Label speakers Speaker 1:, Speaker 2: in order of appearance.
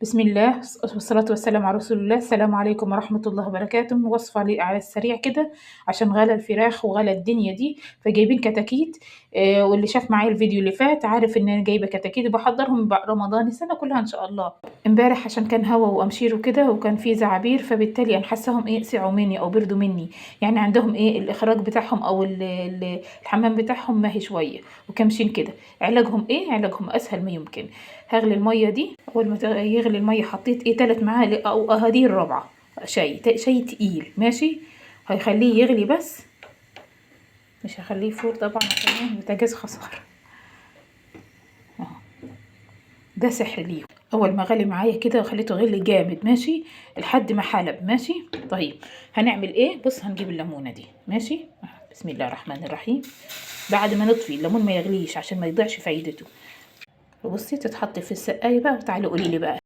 Speaker 1: بسم الله والصلاة والسلام على رسول الله. السلام عليكم ورحمة الله وبركاته. وصفة لي على السريع كده عشان غلا الفراخ وغلا الدنيا دي، فجايبين كتاكيت. واللي شاف معايا الفيديو اللي فات عارف ان انا جايبة كتاكيت بحضرهم رمضان السنة كلها ان شاء الله. امبارح عشان كان هوا وامشير وكده وكان في زعابير، فبالتالي انا حاساهم سعوا مني او بردوا مني. يعني عندهم الاخراج بتاعهم او الحمام بتاعهم ماهي شوية وكمشين كده. علاجهم علاجهم اسهل ما يمكن. هغلي المية دي. اول ما يغلي المية حطيت 3 معالق او هذه الرابعة شاي تقيل ماشي. هيخليه يغلي بس، مش هخليه فوق طبعا عشان البوتاجاز خسر. ده سحر ليه. اول ما غلي معايا كده وخليته غلي جامد ماشي لحد ما حلب ماشي. طيب هنعمل بص، هنجيب الليمونه دي ماشي. بسم الله الرحمن الرحيم. بعد ما نطفي الليمون ما يغليش عشان ما يضيعش فايدته. بصي تتحط في السقايه بقى، وتعالي قولي لي بقى